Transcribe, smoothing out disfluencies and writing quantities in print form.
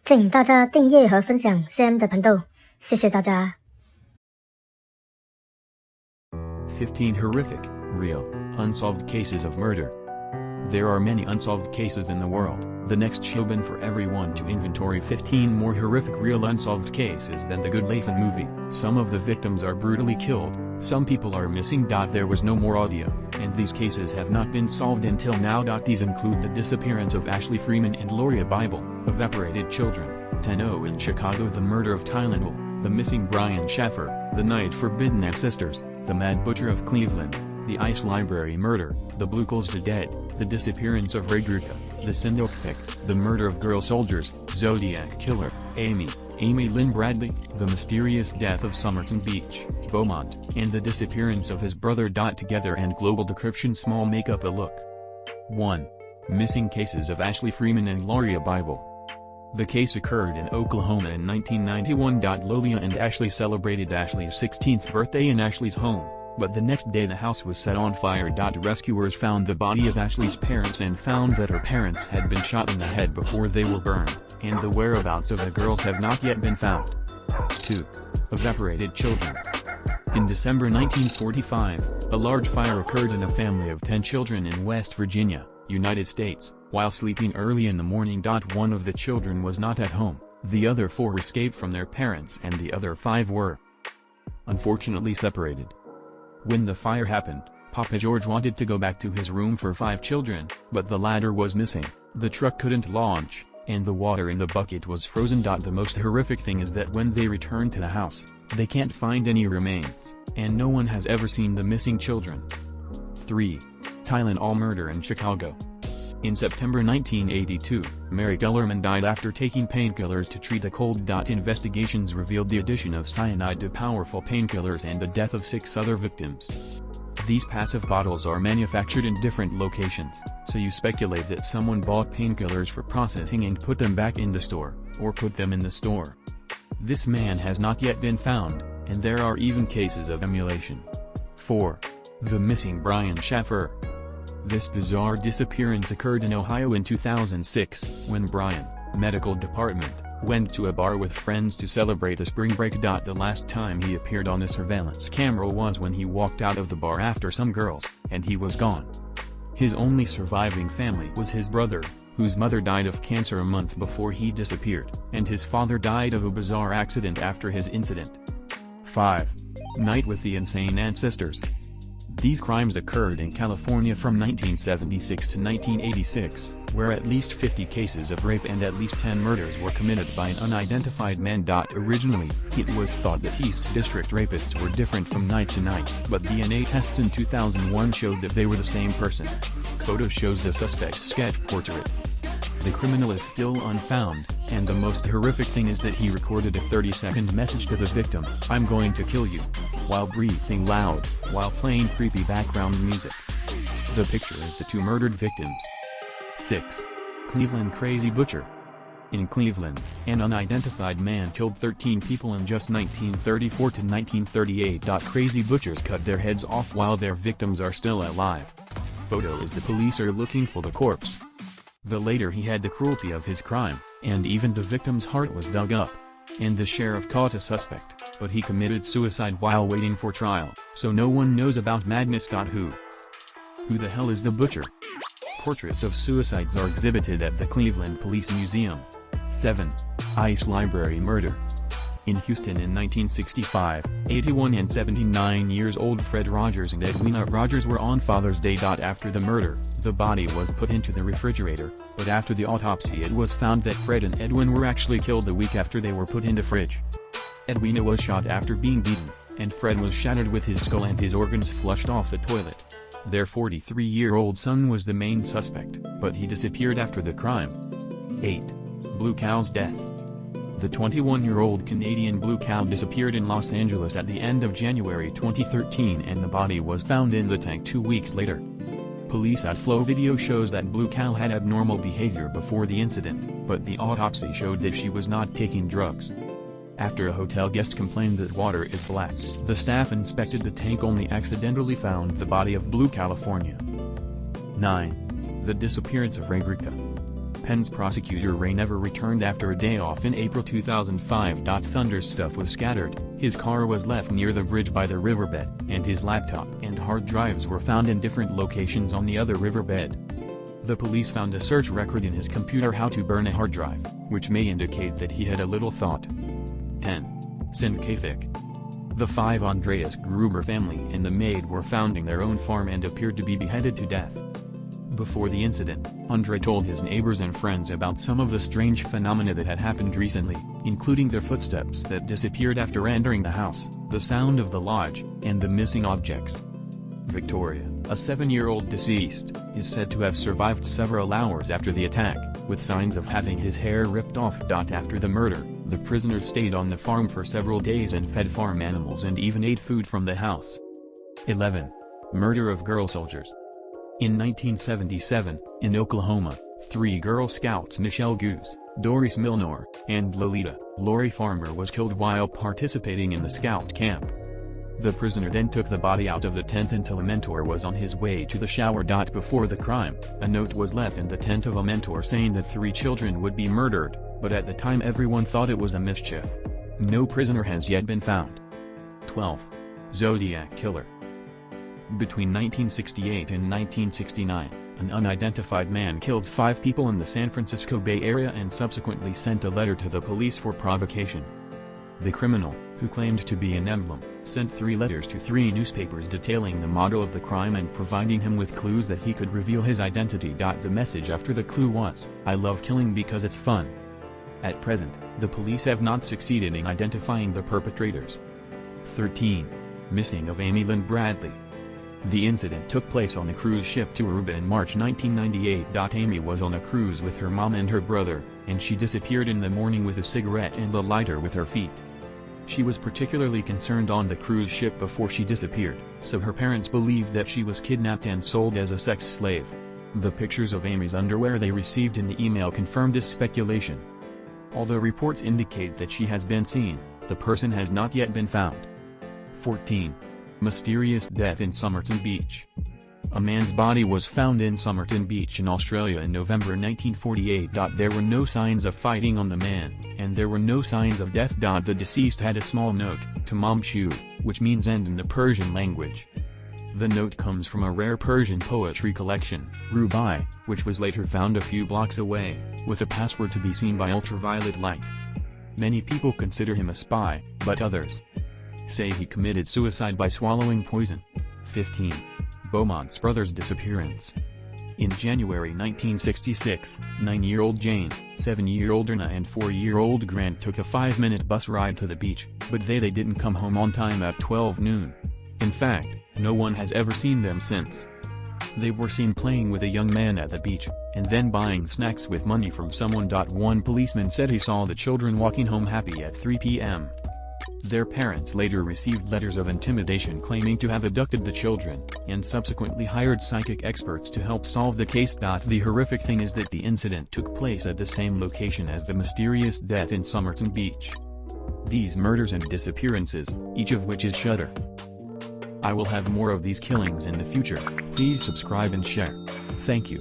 请大家订阅和分享 Sam 的频道，谢谢大家。15 horrific, real, unsolved cases of murder. There are many unsolved cases in the world. The next show been for everyone to inventory 15 more horrific real unsolved cases than the Good Lathan movie. Some of the victims are brutally killed, some people are missing. There was no more audio, and these cases have not been solved until now. These include the disappearance of Ashley Freeman and Gloria Bible, evaporated children, 10-0 in Chicago, the murder of Tylenol, the missing Brian Schaffer, the night forbidden at Sisters, the Mad Butcher of Cleveland, the Ice Library murder, the Blue Calls the Dead, the disappearance of Ray Gruca, the Sindokvik, the murder of girl soldiers, Zodiac Killer, Amy Lynn Bradley, the mysterious death of Somerton Beach, Beaumont, and the disappearance of his brother. Together and global decryption. Small makeup a look. 1. Missing cases of Ashley Freeman and Gloria Bible. The case occurred in Oklahoma in 1991. Lolia and Ashley celebrated Ashley's 16th birthday in Ashley's home, but the next day the house was set on fire. Rescuers found the body of Ashley's parents and found that her parents had been shot in the head before they were burned, and the whereabouts of the girls have not yet been found. 2. Evaporated children. In December 1945, a large fire occurred in a family of 10 children in West Virginia, United States, while sleeping early in the morning. One of the children was not at home, the other 4 escaped from their parents, and the other 5 were unfortunately separated. When the fire happened, Papa George wanted to go back to his room for 5 children, but the ladder was missing, the truck couldn't launch, and the water in the bucket was frozen. The most horrific thing is that when they return to the house, they can't find any remains, and no one has ever seen the missing children. 3. Tylenol murder in Chicago. In September 1982, Mary Gellerman died after taking painkillers to treat a cold. Investigations revealed the addition of cyanide to powerful painkillers and the death of 6 other victims. These passive bottles are manufactured in different locations, so you speculate that someone bought painkillers for processing and put them back in the store, or put them in the store. This man has not yet been found, and there are even cases of emulation. 4. The missing Brian Schaffer. This bizarre disappearance occurred in Ohio in 2006, when Brian, medical department, went to a bar with friends to celebrate a spring break. The last time he appeared on a surveillance camera was when he walked out of the bar after some girls, and he was gone. His only surviving family was his brother, whose mother died of cancer a month before he disappeared, and his father died of a bizarre accident after his incident. 5. Night with the Insane Ancestors. These crimes occurred in California from 1976 to 1986, where at least 50 cases of rape and at least 10 murders were committed by an unidentified man. Originally, it was thought that East District rapists were different from night to night, but DNA tests in 2001 showed that they were the same person. Photo shows the suspect's sketch portrait. The criminal is still unfound, and the most horrific thing is that he recorded a 30-second message to the victim, "I'm going to kill you," while breathing loud, while playing creepy background music. The picture is the 2 murdered victims. 6. Cleveland Crazy Butcher. In Cleveland, an unidentified man killed 13 people in just 1934 to 1938. Crazy butchers cut their heads off while their victims are still alive. Photo is the police are looking for the corpse. The later he had the cruelty of his crime, and even the victim's heart was dug up. And the sheriff caught a suspect, but he committed suicide while waiting for trial, so no one knows about madness. Who the hell is the butcher? Portraits of suicides are exhibited at the Cleveland Police Museum. 7. Ice Library murder. In Houston in 1965, 81 and 79 years old Fred Rogers and Edwina Rogers were on Father's Day. After the murder, the body was put into the refrigerator, but after the autopsy it was found that Fred and Edwin were actually killed a week after they were put in the fridge. Edwina was shot after being beaten, and Fred was shattered with his skull and his organs flushed off the toilet. Their 43-year-old son was the main suspect, but he disappeared after the crime. 8. Blue Cow's death. The 21-year-old Canadian blue cow disappeared in Los Angeles at the end of January 2013, and the body was found in the tank 2 weeks later. Police Flow video shows that blue cow had abnormal behavior before the incident, but the autopsy showed that she was not taking drugs. After a hotel guest complained that water is black, the staff inspected the tank, only accidentally found the body of Blue California. 9. The disappearance of Ray Gruca. Penn's prosecutor Ray never returned after a day off in April 2005. Thunder's stuff was scattered, his car was left near the bridge by the riverbed, and his laptop and hard drives were found in different locations on the other riverbed. The police found a search record in his computer how to burn a hard drive, which may indicate that he had a little thought. 10. Syndicate. The 5 Andreas Gruber family and the maid were founding their own farm and appeared to be beheaded to death. Before the incident, Andre told his neighbors and friends about some of the strange phenomena that had happened recently, including their footsteps that disappeared after entering the house, the sound of the lodge, and the missing objects. Victoria, a 7-year-old deceased, is said to have survived several hours after the attack, with signs of having his hair ripped off. After the murder, the prisoners stayed on the farm for several days and fed farm animals and even ate food from the house. 11. Murder of girl soldiers. In 1977, in Oklahoma, 3 Girl Scouts Michelle Goose, Doris Milnor, and Lolita Lori Farmer was killed while participating in the scout camp. The prisoner then took the body out of the tent until a mentor was on his way to the shower. Before the crime, a note was left in the tent of a mentor saying that 3 children would be murdered, but at the time everyone thought it was a mischief. No prisoner has yet been found. 12. Zodiac Killer. Between 1968 and 1969, an unidentified man killed 5 people in the San Francisco Bay Area and subsequently sent a letter to the police for provocation. The criminal, who claimed to be an emblem, sent 3 letters to 3 newspapers detailing the motto of the crime and providing him with clues that he could reveal his identity. The message after the clue was, "I love killing because it's fun." At present, the police have not succeeded in identifying the perpetrators. 13. Missing of Amy Lynn Bradley. The incident took place on a cruise ship to Aruba in March 1998. Amy was on a cruise with her mom and her brother, and she disappeared in the morning with a cigarette and a lighter with her feet. She was particularly concerned on the cruise ship before she disappeared, so her parents believed that she was kidnapped and sold as a sex slave. The pictures of Amy's underwear they received in the email confirmed this speculation. Although reports indicate that she has been seen, the person has not yet been found. 14. Mysterious death in Somerton Beach. A man's body was found in Somerton Beach in Australia in November 1948. There were no signs of fighting on the man, and there were no signs of death. The deceased had a small note, to Mom Shu, which means end in the Persian language. The note comes from a rare Persian poetry collection, Rubai, which was later found a few blocks away, with a password to be seen by ultraviolet light. Many people consider him a spy, but others say he committed suicide by swallowing poison. 15. Beaumont's brother's disappearance. In January 1966, 9-year-old Jane, 7-year-old Erna and 4-year-old Grant took a 5-minute bus ride to the beach, but they didn't come home on time at 12 noon. In fact, no one has ever seen them since. They were seen playing with a young man at the beach, and then buying snacks with money from someone. One policeman said he saw the children walking home happy at 3 p.m. Their parents later received letters of intimidation claiming to have abducted the children, and subsequently hired psychic experts to help solve the case. The horrific thing is that the incident took place at the same location as the mysterious death in Somerton Beach. These murders and disappearances, each of which is shudder. I will have more of these killings in the future. Please subscribe and share. Thank you.